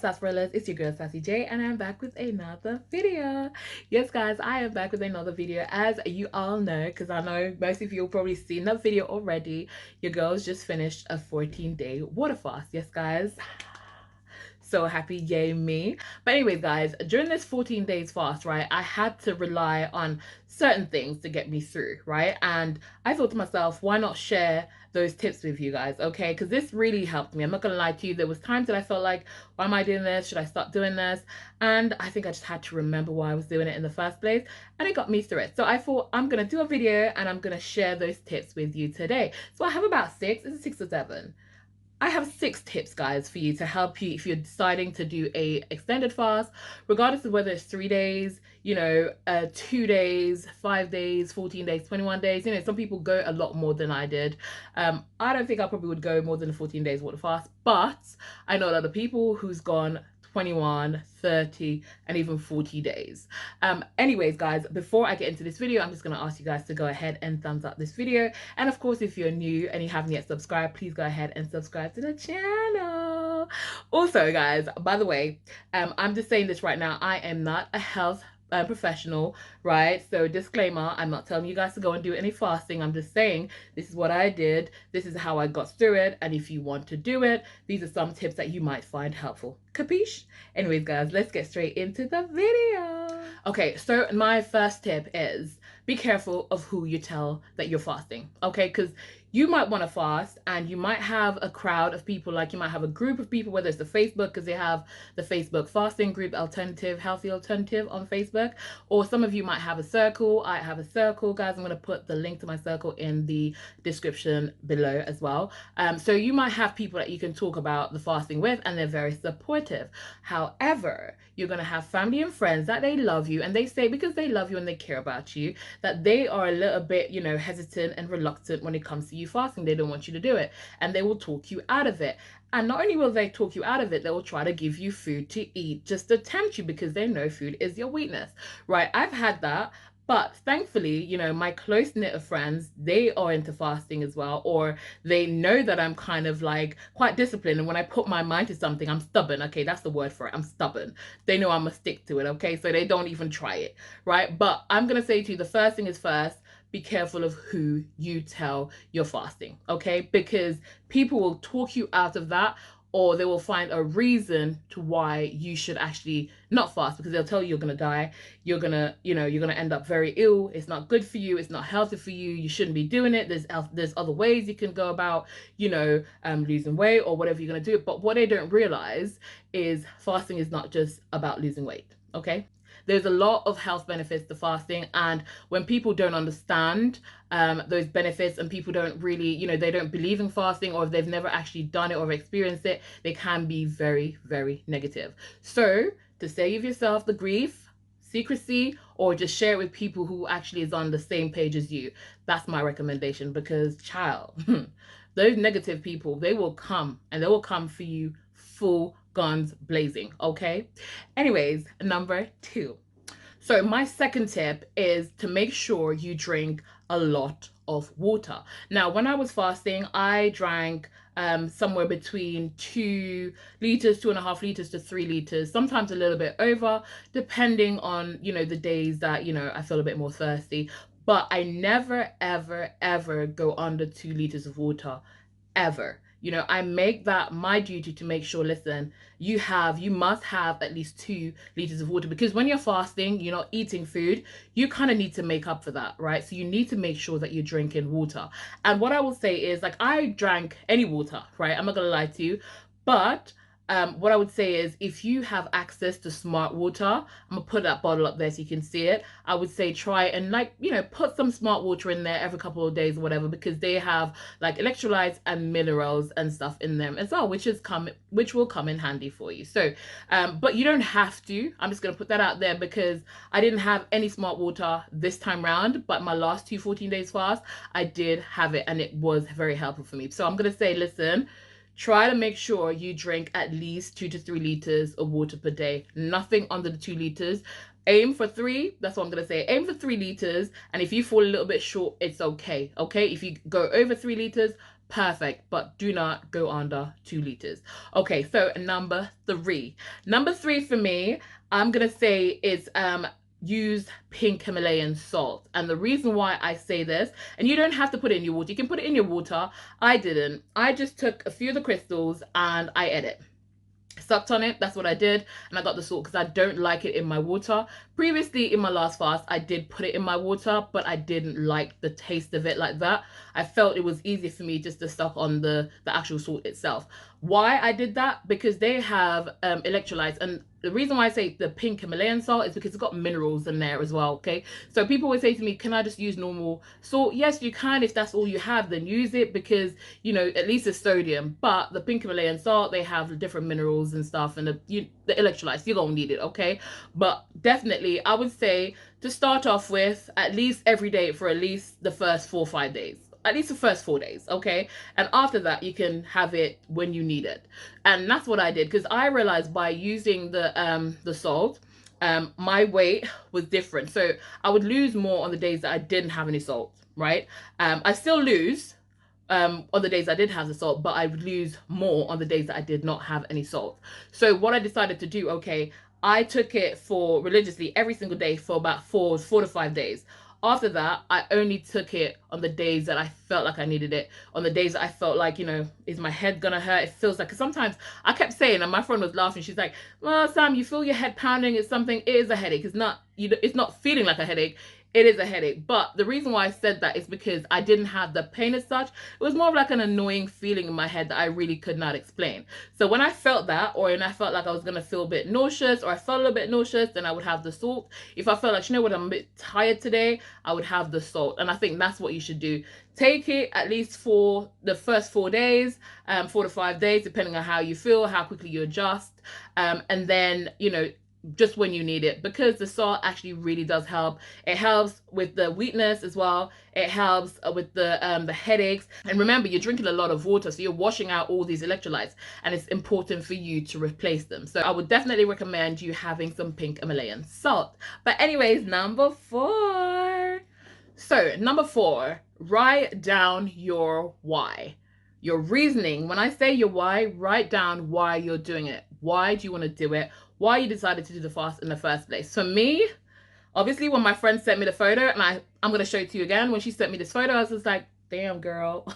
up, sarsaparillas? It's your girl Sassy J, and I'm back with another video. Yes guys, I am back with another video. As you all know, because I know most of you have probably seen that video already, your girl's just finished a 14-day water fast. Yes guys, so happy, yay me. But anyways guys, during this 14 days fast, right, I had to rely on certain things to get me through, right? And I thought to myself, why not share those tips with you guys, okay? Because this really helped me. I'm not gonna lie to you, there was times that I felt like, why am I doing this? Should I stop doing this? And I think I just had to remember why I was doing it in the first place, and it got me through it. So I thought I'm gonna do a video and I'm gonna share those tips with you today. So I have about six, is it 6 or 7? I have 6 tips, guys, for you to help you if you're deciding to do a extended fast, regardless of whether it's 3 days, 2 days, 5 days, 14 days, 21 days. Some people go a lot more than I did. I don't think I probably would go more than 14 days water fast, but I know a lot of people who's gone 21, 30, and even 40 days. Anyways guys, before I get into this video, I'm just going to ask you guys to go ahead and thumbs up this video, and of course if you're new and you haven't yet subscribed, please go ahead and subscribe to the channel. Also guys, by the way, I'm just saying this right now, I am not a health professional, right? So disclaimer, I'm not telling you guys to go and do any fasting. I'm just saying this is what I did, this is how I got through it, and if you want to do it, these are some tips that you might find helpful. Capiche? Anyways guys, let's get straight into the video. Okay, so my first tip is be careful of who you tell that you're fasting, okay? Because you might want to fast and you might have a crowd of people, like you might have a group of people, whether it's the Facebook, because they have the Facebook fasting group alternative, healthy alternative on Facebook, or some of you might have a circle. I have a circle, guys. I'm going to put the link to my circle in the description below as well. So you might have people that you can talk about the fasting with and they're very supportive. However, you're going to have family and friends that they love you, and they say, because they love you and they care about you, that they are a little bit, hesitant and reluctant when it comes to you fasting. They don't want you to do it, and they will talk you out of it. And not only will they talk you out of it, they will try to give you food to eat just to tempt you, because they know food is your weakness, right? I've had that. But thankfully, my close-knit of friends, they are into fasting as well, or they know that I'm kind of like quite disciplined. And when I put my mind to something, I'm stubborn. Okay, that's the word for it. I'm stubborn. They know I'm going to stick to it. Okay, so they don't even try it, right? But I'm going to say to you, the first thing is first, be careful of who you tell you're fasting, okay? Because people will talk you out of that, or they will find a reason to why you should actually not fast, because they'll tell you you're going to die, you're going to end up very ill, it's not good for you, it's not healthy for you, you shouldn't be doing it, there's other ways you can go about, losing weight or whatever you're going to do. But what they don't realize is fasting is not just about losing weight, okay? There's a lot of health benefits to fasting, and when people don't understand those benefits, and people don't really, they don't believe in fasting, or if they've never actually done it or experienced it, they can be very, very negative. So to save yourself the grief, secrecy, or just share it with people who actually is on the same page as you. That's my recommendation, because child, those negative people, they will come, and they will come for you full guns blazing, okay? Anyways, number 2. So my second tip is to make sure you drink a lot of water. Now, when I was fasting, I drank somewhere between 2 liters, 2.5 liters to 3 liters, sometimes a little bit over, depending on, the days that, I feel a bit more thirsty. But I never, ever, ever go under 2 liters of water, ever. I make that my duty to make sure, listen, you must have at least 2 liters of water, because when you're fasting, you're not eating food, you kind of need to make up for that, right? So you need to make sure that you're drinking water. And what I will say is, like, I drank any water, right? I'm not gonna lie to you, but what I would say is, if you have access to smart water, I'm gonna put that bottle up there so you can see it. I would say try and, like, put some smart water in there every couple of days or whatever, because they have like electrolytes and minerals and stuff in them as well, which will come in handy for you. So but you don't have to. I'm just gonna put that out there, because I didn't have any smart water this time round, but my last 2 14 days fast, I did have it, and it was very helpful for me. So I'm gonna say, listen, try to make sure you drink at least 2 to 3 liters of water per day. Nothing under the 2 liters. Aim for 3. That's what I'm going to say. Aim for 3 liters. And if you fall a little bit short, it's okay. Okay? If you go over 3 liters, perfect, but do not go under 2 liters. Okay, so number 3. Number 3 for me, I'm gonna say is use pink Himalayan salt. And the reason why I say this, and you don't have to put it in your water, you can put it in your water. I didn't. I just took a few of the crystals and I ate it. Sucked on it, that's what I did, and I got the salt because I don't like it in my water. Previously in my last fast I did put it in my water, but I didn't like the taste of it like that. I felt it was easier for me just to suck on the actual salt itself. Why I did that? Because they have electrolytes, and the reason why I say the pink Himalayan salt is because it's got minerals in there as well. Okay, so people always say to me, can I just use normal salt? Yes, you can. If that's all you have, then use it, because you know, at least it's sodium. But the pink Himalayan salt, they have different minerals and stuff, and the electrolytes, you're gonna need it. Okay, but definitely I would say to start off with, at least every day for at least the first 4 or 5 days, at least the first 4 days. Okay, and after that you can have it when you need it. And that's what I did, because I realized by using the salt, my weight was different. So I would lose more on the days that I didn't have any salt, right? I still lose on the days I did have the salt, but I would lose more on the days that I did not have any salt. So what I decided to do, okay, I took it for religiously every single day for about 4 to 5 days. After that, I only took it on the days that I felt like I needed it. On the days that I felt like, you know, is my head gonna hurt? It feels like, because sometimes I kept saying, and my friend was laughing, she's like, well, Sam, you feel your head pounding, it's something, it is a headache. It's not, you know, it's not feeling like a headache. It is a headache. But the reason why I said that is because I didn't have the pain as such. It was more of like an annoying feeling in my head that I really could not explain. So when I felt that, or when I felt like I was going to feel a bit nauseous, or I felt a little bit nauseous, then I would have the salt. If I felt like, you know what, I'm a bit tired today, I would have the salt. And I think that's what you should do. Take it at least for the first 4 days, 4 to 5 days, depending on how you feel, how quickly you adjust. And then, you know, just when you need it, because the salt actually really does help. It helps with the weakness as well. It helps with the headaches. And remember, you're drinking a lot of water, so you're washing out all these electrolytes, and it's important for you to replace them. So I would definitely recommend you having some pink Himalayan salt. But anyways, number 4. So number 4, write down your why. Your reasoning. When I say your why, write down why you're doing it. Why do you want to do it? Why you decided to do the fast in the first place. For me, obviously, when my friend sent me the photo, and I'm going to show it to you again. When she sent me this photo, I was just like, damn, girl,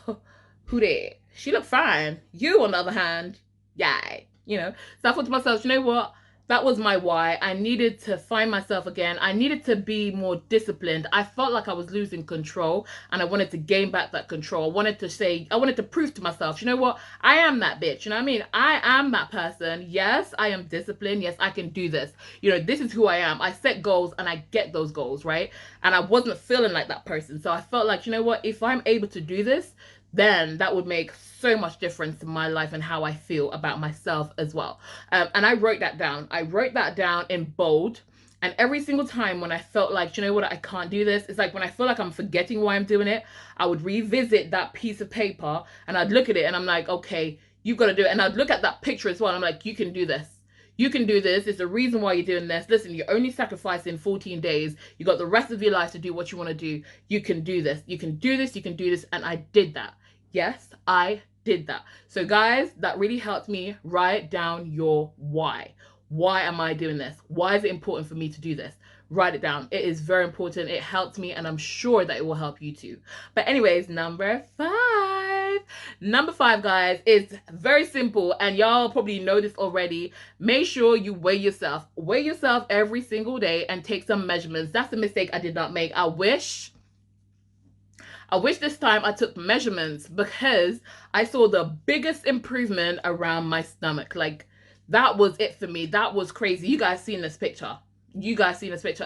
who did? She looked fine. You, on the other hand, yeah, you know. So I thought to myself, you know what? That was my why. I needed to find myself again. I needed to be more disciplined. I felt like I was losing control, and I wanted to gain back that control. I wanted to prove to myself, you know what? I am that bitch. You know what I mean? I am that person. Yes, I am disciplined. Yes, I can do this. You know, this is who I am. I set goals and I get those goals, right? And I wasn't feeling like that person. So I felt like, you know what? If I'm able to do this, then that would make so much difference in my life and how I feel about myself as well. And I wrote that down. I wrote that down in bold. And every single time when I felt like, you know what, I can't do this, it's like when I feel like I'm forgetting why I'm doing it, I would revisit that piece of paper and I'd look at it and I'm like, okay, you've got to do it. And I'd look at that picture as well. And I'm like, you can do this. You can do this. It's the reason why you're doing this. Listen, you're only sacrificing 14 days. You got the rest of your life to do what you want to do. You can do this. You can do this. You can do this. And I did that. Yes, I did that. So guys, that really helped me. Write down your why. Why am I doing this? Why is it important for me to do this? Write it down. It is very important. It helped me, and I'm sure that it will help you too. But anyways, number 5. Number 5, guys, is very simple, and y'all probably know this already. Make sure you weigh yourself. Weigh yourself every single day and take some measurements. That's the mistake I did not make. I wish this time I took measurements, because I saw the biggest improvement around my stomach. Like, that was it for me. That was crazy. You guys seen this picture.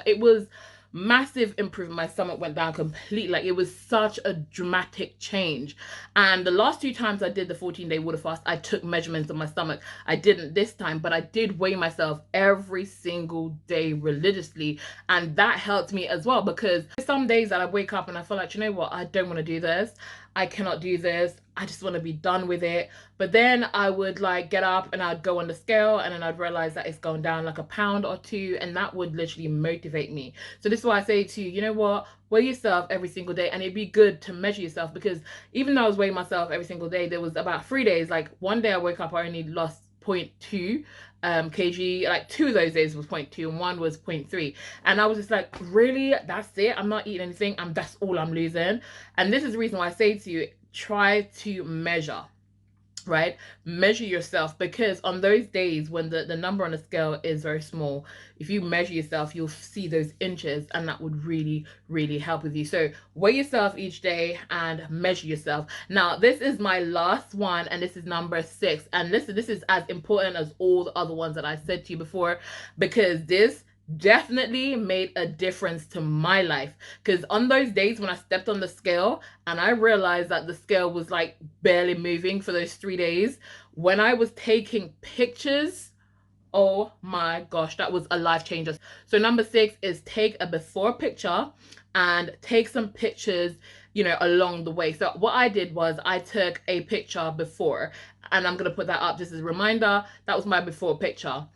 It was massive improvement. My stomach went down completely. Like, it was such a dramatic change. And the last 2 times I did the 14-day water fast, I took measurements of my stomach. I didn't this time, but I did weigh myself every single day religiously, and that helped me as well, because some days that I wake up and I feel like, you know what, I don't want to do this. I cannot do this, I just want to be done with it. But then I would like get up and I'd go on the scale, and then I'd realize that it's going down like a pound or two, and that would literally motivate me. So this is why I say to you, you know what, weigh yourself every single day. And it'd be good to measure yourself, because even though I was weighing myself every single day, there was about 3 days, like one day I woke up, I only lost 0.2 kg. Like 2 of those days was 0.2 and 1 was 0.3, and I was just like, really, that's it? I'm not eating anything, that's all I'm losing. And this is the reason why I say to you, try to measure, right? Measure yourself, because on those days when the number on the scale is very small, if you measure yourself, you'll see those inches, and that would really, really help with you. So weigh yourself each day and measure yourself. Now, this is my last one, and this is number 6. And this is as important as all the other ones that I said to you before, because this definitely made a difference to my life. Because on those days when I stepped on the scale and I realized that the scale was like barely moving for those 3 days, when I was taking pictures, oh my gosh, that was a life changer. So number 6 is take a before picture and take some pictures, you know, along the way. So what I did was I took a picture before, and I'm gonna put that up just as a reminder. That was my before picture.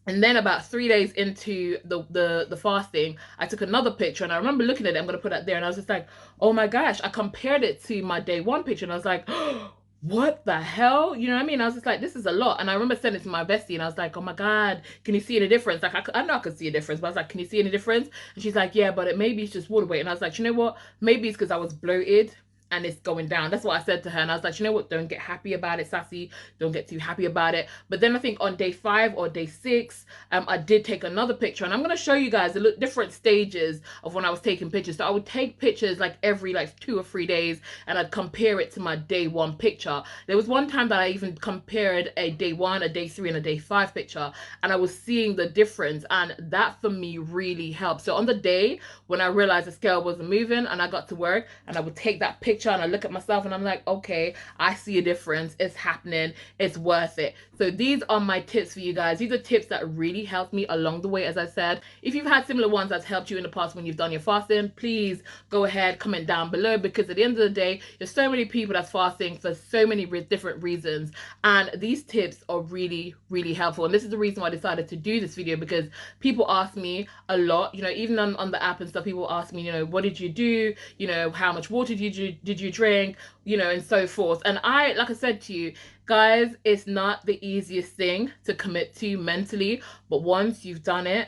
And then about 3 days into the fasting, I took another picture, and I remember looking at it, I'm going to put that there, and I was just like, oh my gosh, I compared it to my day 1 picture, and I was like, oh, what the hell? You know what I mean? I was just like, this is a lot. And I remember sending it to my bestie, and I was like, oh my God, can you see any difference? Like, I know I could see a difference, but I was like, can you see any difference? And she's like, yeah, but maybe it's just water weight. And I was like, you know what? Maybe it's because I was bloated and it's going down. That's what I said to her. And I was like, you know what, don't get happy about it, Sassy. Don't get too happy about it. But then I think on day 5 or day 6, I did take another picture, and I'm going to show you guys the different stages of when I was taking pictures. So I would take pictures like every like 2 or 3 days, and I'd compare it to my day 1 picture. There was one time that I even compared a day 1, a day 3, and a day 5 picture, and I was seeing the difference, and that for me really helped. So on the day when I realized the scale wasn't moving and I got to work, and I would take that picture and I look at myself and I'm like, okay, I see a difference. It's happening. It's worth it. So these are my tips for you guys. These are tips that really helped me along the way, as I said. If you've had similar ones that's helped you in the past when you've done your fasting, please go ahead, comment down below, because at the end of the day, there's so many people that's fasting for so many different reasons, and these tips are really, really helpful. And this is the reason why I decided to do this video, because people ask me a lot, you know, even on the app and stuff, people ask me, you know, what did you do? You know, how much water did you drink? You know, and so forth. And like I said to you guys, it's not the easiest thing to commit to mentally, but once you've done it,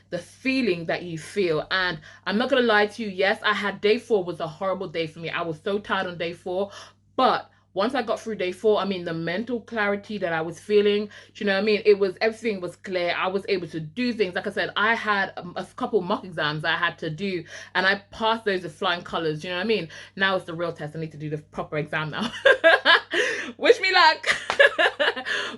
the feeling that you feel, and I'm not gonna lie to you, yes, I had day 4 was a horrible day for me. I was so tired on day 4, but once I got through day 4, I mean, the mental clarity that I was feeling, you know what I mean? Everything was clear. I was able to do things. Like I said, I had a couple mock exams I had to do, and I passed those with flying colors, you know what I mean? Now it's the real test. I need to do the proper exam now. Wish me luck.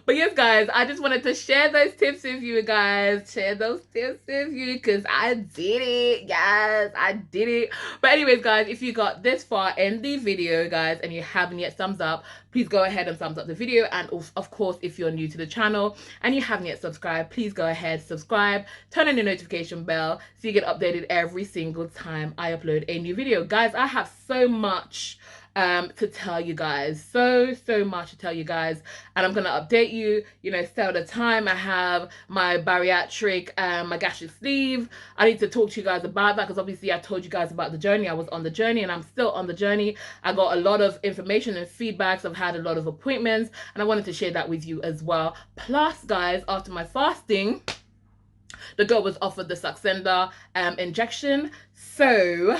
But yes, guys, I just wanted to share those tips with you guys. Share those tips with you, because I did it. Yes, I did it. But anyways, guys, if you got this far in the video, guys, and you haven't yet thumbs up, please go ahead and thumbs up the video. And of course, if you're new to the channel and you haven't yet subscribed, please go ahead, subscribe, turn on the notification bell so you get updated every single time I upload a new video. Guys, I have so much to tell you guys, so much to tell you guys, and I'm gonna update you, you know, stay at a time. I have my bariatric my gastric sleeve. I need to talk to you guys about that, because obviously I told you guys about the journey. I was on the journey, and I'm still on the journey. I got a lot of information and feedbacks. I've had a lot of appointments, and I wanted to share that with you as well. Plus, guys, after my fasting, the girl was offered the Saxenda injection. So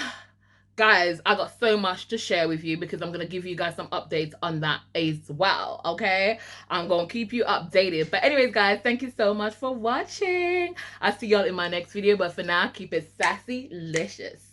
guys, I got so much to share with you, because I'm going to give you guys some updates on that as well, okay? I'm going to keep you updated. But anyways, guys, thank you so much for watching. I'll see y'all in my next video. But for now, keep it sassy-licious.